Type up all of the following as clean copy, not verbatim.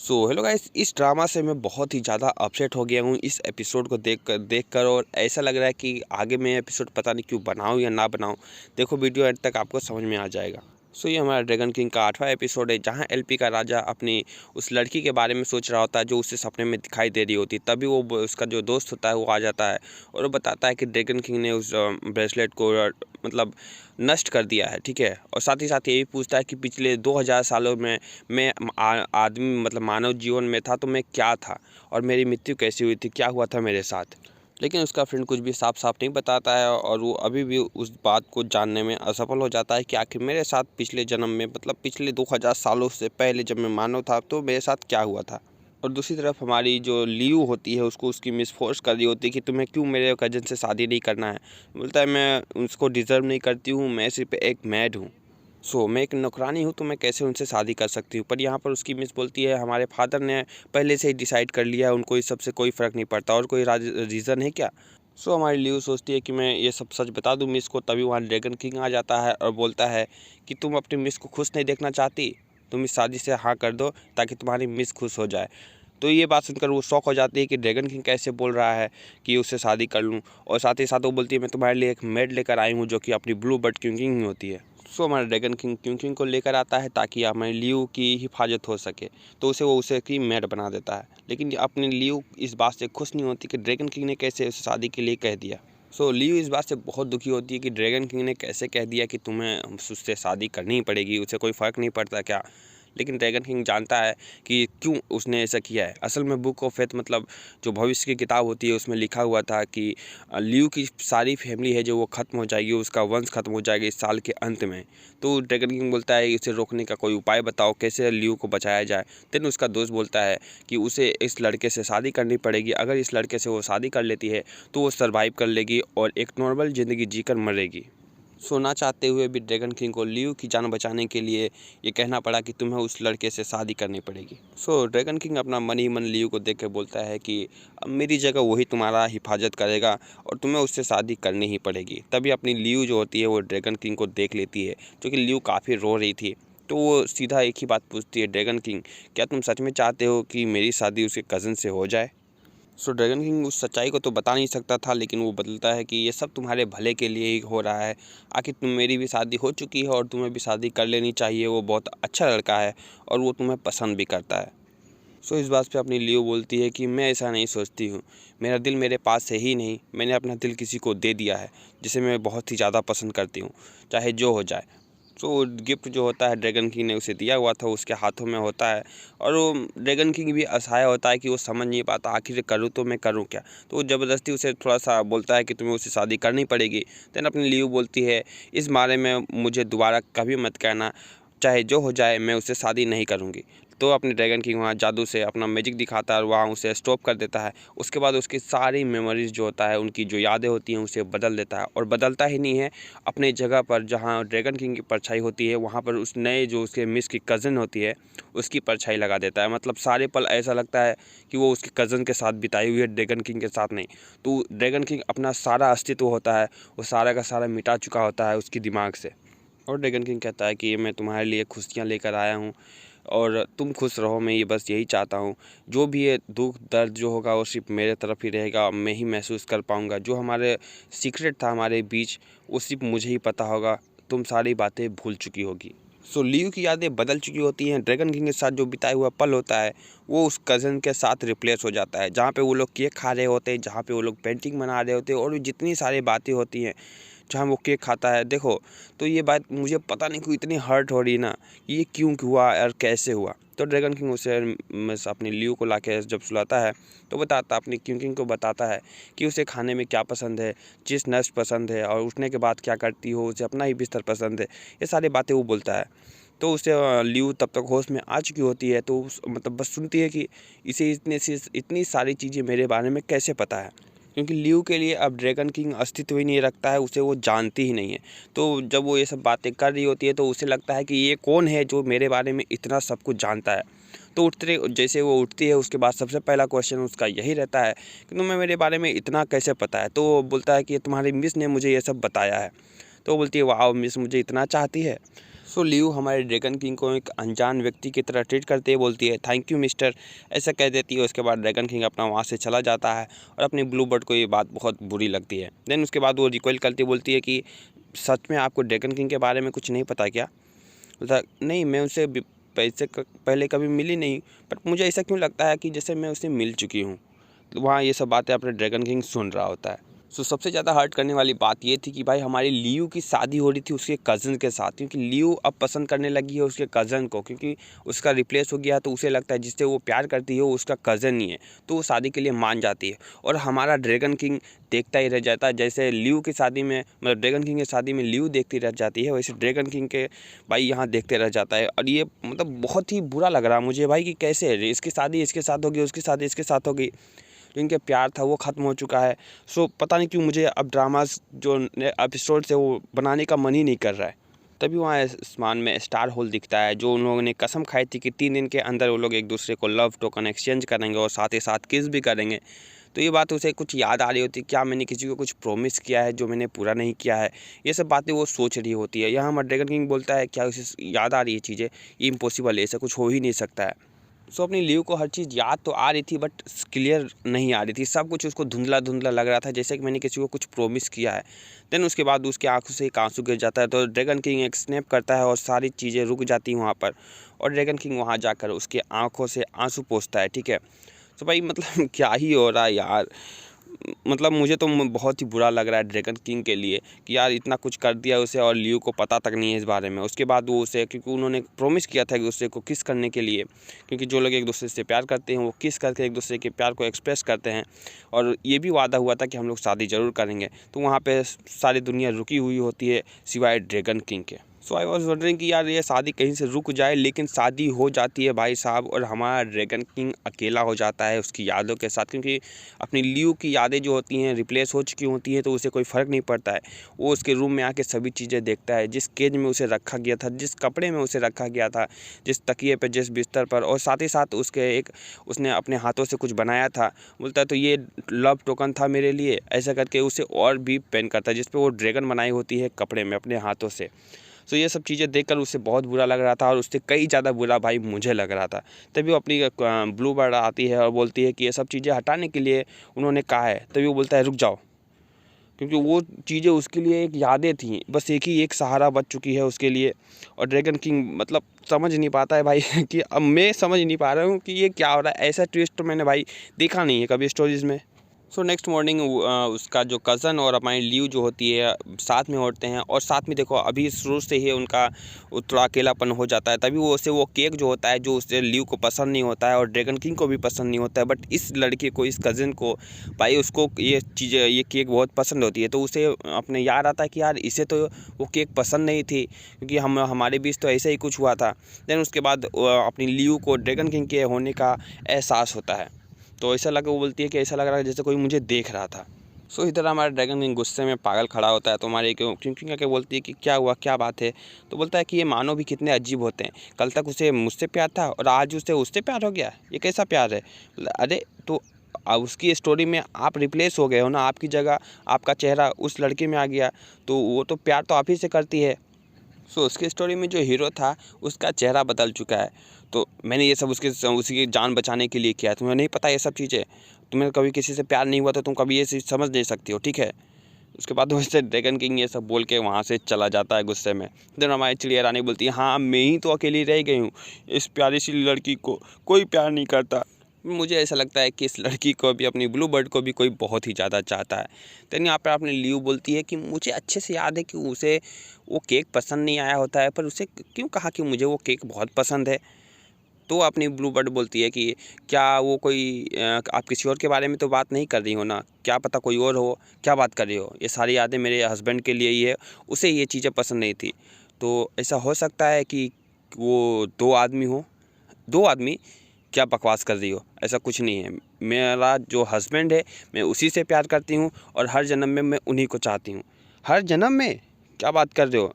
Hello guys, इस drama से मैं बहुत ही ज़्यादा अपसेट हो गया हूँ इस एपिसोड को देख कर और ऐसा लग रहा है कि आगे मैं एपिसोड पता नहीं क्यों बनाऊँ या ना बनाऊँ। देखो, वीडियो एंड तक आपको समझ में आ जाएगा। ये हमारा ड्रैगन किंग का 8वां एपिसोड है, जहाँ एलपी का राजा अपनी उस लड़की के बारे में सोच रहा होता है जो उसे सपने में दिखाई दे रही होती है। तभी उसका जो दोस्त होता है वो आ जाता है और वो बताता है कि ड्रैगन किंग ने उस ब्रेसलेट को मतलब नष्ट कर दिया है, ठीक है। और साथ ही साथ ये भी पूछता है कि पिछले 2000 सालों में मैं आदमी मतलब मानव जीवन में था तो मैं क्या था और मेरी मृत्यु कैसी हुई थी, क्या हुआ था मेरे साथ। लेकिन उसका फ्रेंड कुछ भी साफ साफ नहीं बताता है और वो अभी भी उस बात को जानने में असफल हो जाता है कि आखिर मेरे साथ पिछले जन्म में मतलब पिछले 2000 सालों से पहले जब मैं मानव था तो मेरे साथ क्या हुआ था। और दूसरी तरफ हमारी जो लियू होती है उसको उसकी मिस फोर्स कर रही होती है कि तुम्हें क्यों मेरे कजन से शादी नहीं करना है। बोलता है मैं उसको डिज़र्व नहीं करती हूँ, मैं सिर्फ एक मैड हूँ। मैं एक नौकरानी हूँ तो मैं कैसे उनसे शादी कर सकती हूँ। पर यहाँ पर उसकी मिस बोलती है हमारे फादर ने पहले से ही डिसाइड कर लिया है, उनको इस सब से कोई फ़र्क नहीं पड़ता और कोई रीज़न है क्या। हमारी लियू सोचती है कि मैं ये सब सच बता दूँ मिस को। तभी वहाँ ड्रैगन किंग आ जाता है और बोलता है कि तुम अपनी मिस को खुश नहीं देखना चाहती, तुम इस शादी से हाँ कर दो ताकि तुम्हारी मिस खुश हो जाए। तो ये बात सुनकर वो शॉक हो जाती है कि ड्रैगन किंग कैसे बोल रहा है कि उससे शादी कर लूँ। और साथ ही साथ वो बोलती है मैं तुम्हारे लिए एक मेड लेकर आई हूँ जो कि अपनी ब्लू बर्ड क्विंकिंग ही होती है। हमारा ड्रैगन किंग क्विंकिंग को लेकर आता है ताकि हमारी लियू की हिफाजत हो सके। तो उसे की मेड बना देता है। लेकिन अपनी लियू इस बात से खुश नहीं होती कि ड्रैगन किंग ने कैसे उसे शादी के लिए कह दिया। लियू इस बात से बहुत दुखी होती है कि ड्रैगन किंग ने कैसे कह दिया कि तुम्हें उससे शादी करनी ही पड़ेगी, उसे कोई फ़र्क नहीं पड़ता क्या। लेकिन ड्रैगन किंग जानता है कि क्यों उसने ऐसा किया है। असल में बुक ऑफ फेथ मतलब जो भविष्य की किताब होती है उसमें लिखा हुआ था कि लियू की सारी फैमिली है जो वो ख़त्म हो जाएगी, उसका वंश ख़त्म हो जाएगा इस साल के अंत में। तो ड्रैगन किंग बोलता है इसे रोकने का कोई उपाय बताओ, कैसे लियू को बचाया जाए। देन उसका दोस्त बोलता है कि उसे इस लड़के से शादी करनी पड़ेगी। अगर इस लड़के से वो शादी कर लेती है तो वो सर्वाइव कर लेगी और एक नॉर्मल ज़िंदगी जीकर मरेगी। सोना चाहते हुए भी ड्रैगन किंग को लियू की जान बचाने के लिए ये कहना पड़ा कि तुम्हें उस लड़के से शादी करनी पड़ेगी। ड्रैगन किंग अपना मन ही मन लियू को देख के बोलता है कि अब मेरी जगह वही तुम्हारा हिफाजत करेगा और तुम्हें उससे शादी करनी ही पड़ेगी। तभी अपनी लियू जो होती है वो ड्रैगन किंग को देख लेती है, जो कि लियू काफ़ी रो रही थी। तो वो सीधा एक ही बात पूछती है, ड्रैगन किंग क्या तुम सच में चाहते हो कि मेरी शादी उसके कज़न से हो जाए। ड्रैगन किंग उस सच्चाई को तो बता नहीं सकता था, लेकिन वो बदलता है कि ये सब तुम्हारे भले के लिए ही हो रहा है। आखिर मेरी भी शादी हो चुकी है और तुम्हें भी शादी कर लेनी चाहिए, वो बहुत अच्छा लड़का है और वो तुम्हें पसंद भी करता है। इस बात पे अपनी लियो बोलती है कि मैं ऐसा नहीं सोचती हूँ, मेरा दिल मेरे पास है ही नहीं, मैंने अपना दिल किसी को दे दिया है जिसे मैं बहुत ही ज़्यादा पसंद करती हूँ, चाहे जो हो जाए। गिफ्ट जो होता है ड्रैगन किंग ने उसे दिया हुआ था उसके हाथों में होता है और वो ड्रैगन किंग भी असहाय होता है कि वो समझ नहीं पाता आखिर करूँ तो मैं करूँ क्या। तो वो ज़बरदस्ती उसे थोड़ा सा बोलता है कि तुम्हें उससे शादी करनी पड़ेगी। देन अपनी लियू बोलती है इस बारे में मुझे दोबारा कभी मत कहना, चाहे जो हो जाए मैं उससे शादी नहीं करूँगी। तो अपने ड्रैगन किंग वहाँ जादू से अपना मैजिक दिखाता है और वहाँ उसे स्टॉप कर देता है। उसके बाद उसकी सारी मेमोरीज जो होता है, उनकी जो यादें होती हैं उसे बदल देता है और बदलता ही नहीं है, अपने जगह पर जहाँ ड्रैगन किंग की परछाई होती है वहाँ पर उस नए जो उसके मिस की कज़न होती है उसकी परछाई लगा देता है। मतलब सारे पल ऐसा लगता है कि वो उसके कज़न के साथ बिताई हुई है, ड्रैगन किंग के साथ नहीं। तो ड्रैगन किंग अपना सारा अस्तित्व होता है वो सारा का सारा मिटा चुका होता है उसकी दिमाग से। और ड्रैगन किंग कहता है कि मैं तुम्हारे लिए खुशियाँ लेकर आया हूँ और तुम खुश रहो, मैं ये बस यही चाहता हूँ। जो भी ये दुख दर्द जो होगा वो सिर्फ मेरे तरफ ही रहेगा, मैं ही महसूस कर पाऊँगा। जो हमारे सीक्रेट था हमारे बीच वो सिर्फ मुझे ही पता होगा, तुम सारी बातें भूल चुकी होगी। लियू की यादें बदल चुकी होती हैं। ड्रैगन किंग के साथ जो बिताया हुआ पल होता है वो उस कज़न के साथ रिप्लेस हो जाता है, जहाँ पे वो लोग केक खा रहे होते हैं, जहाँ पे वो लोग पेंटिंग बना रहे होते हैं और जितनी सारी बातें होती हैं जहाँ वो केक खाता है। देखो, तो ये बात मुझे पता नहीं क्यों इतनी हर्ट हो रही ना, ये क्यों हुआ और कैसे हुआ। तो ड्रैगन किंग उसे अपनी लियू को लाके जब सुलाता है तो बताता अपनी किंग को बताता है कि उसे खाने में क्या पसंद है, चीज़ नट्स पसंद है और उठने के बाद क्या करती हो, उसे अपना ही बिस्तर पसंद है। ये सारी बातें वो बोलता है। तो उसे लियू तब तक होश में आ चुकी होती है, तो मतलब बस सुनती है कि इसे इतनी सारी चीज़ें मेरे बारे में कैसे पता है, क्योंकि लियू के लिए अब ड्रैगन किंग अस्तित्व ही नहीं रखता है, उसे वो जानती ही नहीं है। तो जब वो ये सब बातें कर रही होती है तो उसे लगता है कि ये कौन है जो मेरे बारे में इतना सब कुछ जानता है। तो जैसे वो उठती है उसके बाद सबसे पहला क्वेश्चन उसका यही रहता है कि तुम्हें मेरे बारे में इतना कैसे पता है। तो वो बोलता है कि तुम्हारी मिस ने मुझे ये सब बताया है। तो वो बोलती है वाह, मिस मुझे इतना चाहती है। सो लियू हमारे ड्रैगन किंग को एक अनजान व्यक्ति की तरह ट्रीट करते हुए बोलती है थैंक यू मिस्टर, ऐसा कह देती है। उसके बाद ड्रैगन किंग अपना वहाँ से चला जाता है और अपनी ब्लू बर्ड को ये बात बहुत बुरी लगती है। देन उसके बाद वो रिक्वेल करती बोलती है कि सच में आपको ड्रैगन किंग के बारे में कुछ नहीं पता क्या? बोलता नहीं, मैं उससे पैसे पहले कभी मिली नहीं, बट मुझे ऐसा क्यों लगता है कि जैसे मैं उससे मिल चुकी हूँ। तो वहाँ ये सब बातें अपने ड्रैगन किंग सुन रहा होता है। सो सबसे ज़्यादा हर्ट करने वाली बात ये थी कि भाई हमारी लियू की शादी हो रही थी उसके कज़न के साथ, क्योंकि लियू अब पसंद करने लगी है उसके कज़न को, क्योंकि उसका रिप्लेस हो गया तो उसे लगता है जिससे वो प्यार करती है वो उसका कज़न ही है, तो वो शादी के लिए मान जाती है। और हमारा ड्रैगन किंग देखता ही रह जाता है, जैसे लियू की शादी में मतलब ड्रैगन किंग की शादी में लियू देखती रह जाती है, वैसे ड्रैगन किंग के भाई यहाँ देखते रह जाता है। और ये मतलब बहुत ही बुरा लग रहा मुझे भाई कि कैसे इसकी शादी इसके साथ होगी, उसकी शादी इसके साथ होगी, जो इनके प्यार था वो ख़त्म हो चुका है। सो पता नहीं क्यों मुझे अब ड्रामास जो एपिसोड है वो बनाने का मन ही नहीं कर रहा है। तभी वहाँ आसमान में स्टार होल दिखता है, जो उन लोगों ने कसम खाई थी कि 3 दिन के अंदर वो लोग एक दूसरे को लव टोकन एक्सचेंज करेंगे और साथ ही साथ किस भी करेंगे। तो ये बात उसे कुछ याद आ रही होती, क्या मैंने किसी को कुछ प्रॉमिस किया है जो मैंने पूरा नहीं किया है, ये सब बातें वो सोच रही होती है। यहाँ हमारा ड्रैगन किंग बोलता है क्या उसे याद आ रही है चीज़ें, ये इम्पॉसिबल है, ऐसा कुछ हो ही नहीं सकता है। सो अपनी लियू को हर चीज़ याद तो आ रही थी बट क्लियर नहीं आ रही थी, सब कुछ उसको धुंधला धुंधला लग रहा था, जैसे कि मैंने किसी को कुछ प्रॉमिस किया है। देन उसके बाद उसकी आंखों से एक आंसू गिर जाता है, तो ड्रैगन किंग एक स्नैप करता है और सारी चीज़ें रुक जाती हैं वहाँ पर, और ड्रैगन किंग वहाँ जाकर उसकी आंखों से आंसू पोंछता है। ठीक है, तो भाई मतलब क्या ही हो रहा है यार, मतलब मुझे तो बहुत ही बुरा लग रहा है ड्रैगन किंग के लिए कि यार इतना कुछ कर दिया उसे और लियू को पता तक नहीं है इस बारे में। उसके बाद वो उसे, क्योंकि उन्होंने प्रॉमिस किया था कि उससे को किस करने के लिए, क्योंकि जो लोग एक दूसरे से प्यार करते हैं वो किस करके एक दूसरे के प्यार को एक्सप्रेस करते हैं, और ये भी वादा हुआ था कि हम लोग शादी ज़रूर करेंगे। तो वहाँ पर सारी दुनिया रुकी हुई होती है सिवाय ड्रैगन किंग के। सो आई वॉज वंडरिंग कि यार ये शादी कहीं से रुक जाए, लेकिन शादी हो जाती है भाई साहब, और हमारा ड्रैगन किंग अकेला हो जाता है उसकी यादों के साथ, क्योंकि अपनी लियू की यादें जो होती हैं रिप्लेस हो चुकी होती हैं, तो उसे कोई फ़र्क नहीं पड़ता है। वो उसके रूम में आके सभी चीज़ें देखता है, जिस केज में उसे रखा गया था, जिस कपड़े में उसे रखा गया था, जिस तकिए पर, जिस बिस्तर पर, और साथ ही साथ उसने अपने हाथों से कुछ बनाया था। बोलता है तो ये लव टोकन था मेरे लिए, ऐसा करके उसे और भी पेन करता है जिस पर वो ड्रैगन बनाई होती है कपड़े में अपने हाथों से। तो ये सब चीज़ें देखकर उसे बहुत बुरा लग रहा था, और उससे कई ज़्यादा बुरा भाई मुझे लग रहा था। तभी वो अपनी ब्लू बर्ड आती है और बोलती है कि ये सब चीज़ें हटाने के लिए उन्होंने कहा है। तभी वो बोलता है रुक जाओ, क्योंकि वो चीज़ें उसके लिए एक यादें थी, बस एक सहारा बच चुकी है उसके लिए। और ड्रैगन किंग मतलब समझ नहीं पाता है भाई कि अब मैं समझ नहीं पा रहा हूँ कि ये क्या हो रहा है। ऐसा ट्विस्ट तो मैंने भाई देखा नहीं है कभी स्टोरीज़ में। सो नेक्स्ट मॉर्निंग उसका जो कज़न और हमारी लियू जो होती है साथ में उठते हैं, और साथ में देखो अभी शुरू से ही उनका थोड़ा अकेलापन हो जाता है। तभी वो केक जो होता है जो उससे लियू को पसंद नहीं होता है और ड्रैगन किंग को भी पसंद नहीं होता है, बट इस लड़के को, इस कज़न को भाई उसको ये चीज़ें, ये केक बहुत पसंद होती है। तो उसे अपने याद आता है कि यार इसे तो वो केक पसंद नहीं थी, क्योंकि हमारे बीच तो ऐसा ही कुछ हुआ था। देन उसके बाद अपनी लियू को ड्रैगन किंग के होने का एहसास होता है, तो ऐसा लगा, वो बोलती है कि ऐसा लग रहा है जैसे कोई मुझे देख रहा था। सो इधर हमारा ड्रैगन किंग गुस्से में पागल खड़ा होता है, तो हमारे क्यों क्यों क्यों क्या बोलती है कि क्या हुआ, क्या बात है। तो बोलता है कि ये मानो भी कितने अजीब होते हैं, कल तक उसे मुझसे प्यार था और आज उसे उससे प्यार हो गया, ये कैसा प्यार है। अरे तो अब उसकी स्टोरी में आप रिप्लेस हो गए हो ना, आपकी जगह आपका चेहरा उस लड़के में आ गया, तो वो तो प्यार तो आप ही से करती है। सो उसकी स्टोरी में जो हीरो था उसका चेहरा बदल चुका है, तो मैंने ये सब उसी की जान बचाने के लिए किया। तुम्हें नहीं पता ये सब चीज़ें, तुम्हें कभी किसी से प्यार नहीं हुआ तो तुम कभी ये चीज़ समझ नहीं सकती हो, ठीक है। उसके बाद वैसे ड्रैगन किंग ये सब बोल के वहाँ से चला जाता है गुस्से में। देन हमारी चिड़िया रानी बोलती है हाँ मैं ही तो अकेली रह गई हूँ, इस प्यारी सी लड़की को कोई प्यार नहीं करता। मुझे ऐसा लगता है कि इस लड़की को भी, अपनी ब्लू बर्ड को भी कोई बहुत ही ज़्यादा चाहता है। देन यहाँ पर अपनी लियू बोलती है कि मुझे अच्छे से याद है कि उसे वो केक पसंद नहीं आया होता है, पर उसे क्यों कहा कि मुझे वो केक बहुत पसंद है। तो अपनी ब्लू बर्ड बोलती है कि क्या वो कोई आप किसी और के बारे में तो बात नहीं कर रही हो ना, क्या पता कोई और हो, क्या बात कर रही हो, ये सारी यादें मेरे हस्बैंड के लिए ही है, उसे ये चीज़ें पसंद नहीं थी। तो ऐसा हो सकता है कि वो 2 आदमी हो, 2 आदमी, क्या बकवास कर रही हो, ऐसा कुछ नहीं है। मेरा जो हस्बैंड है मैं उसी से प्यार करती हूँ और हर जन्म में मैं उन्हीं को चाहती हूँ। हर जन्म में क्या बात कर रहे हो,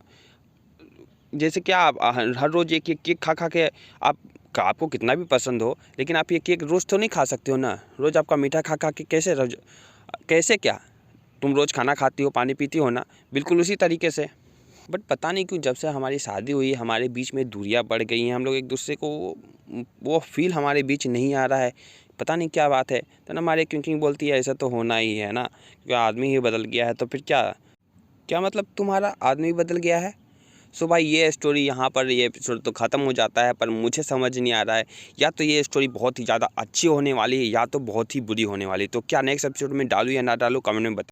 जैसे क्या आप हर रोज़ एक एक केक खा खा के आपको कितना भी पसंद हो, लेकिन आप ये केक रोज़ तो नहीं खा सकते हो ना। रोज़ आपका मीठा खा खा के कैसे क्या तुम रोज़ खाना खाती हो, पानी पीती हो ना, बिल्कुल उसी तरीके से। बट पता नहीं क्यों जब से हमारी शादी हुई हमारे बीच में दूरियां बढ़ गई हैं। हम लोग एक दूसरे को वो फील हमारे बीच नहीं आ रहा है। पता नहीं क्या बात है। तो ना हमारे क्योंकि बोलती है ऐसा तो होना ही है ना, क्योंकि आदमी ही बदल गया है। तो फिर क्या क्या मतलब तुम्हारा आदमी बदल गया है? सो भाई ये स्टोरी यहाँ पर ये एपिसोड तो ख़त्म हो जाता है, पर मुझे समझ नहीं आ रहा है या तो ये स्टोरी बहुत ही ज़्यादा अच्छी होने वाली है या तो बहुत ही बुरी होने वाली है। तो क्या नेक्स्ट एपिसोड में डालूँ या ना डालूँ, कमेंट में बताओ।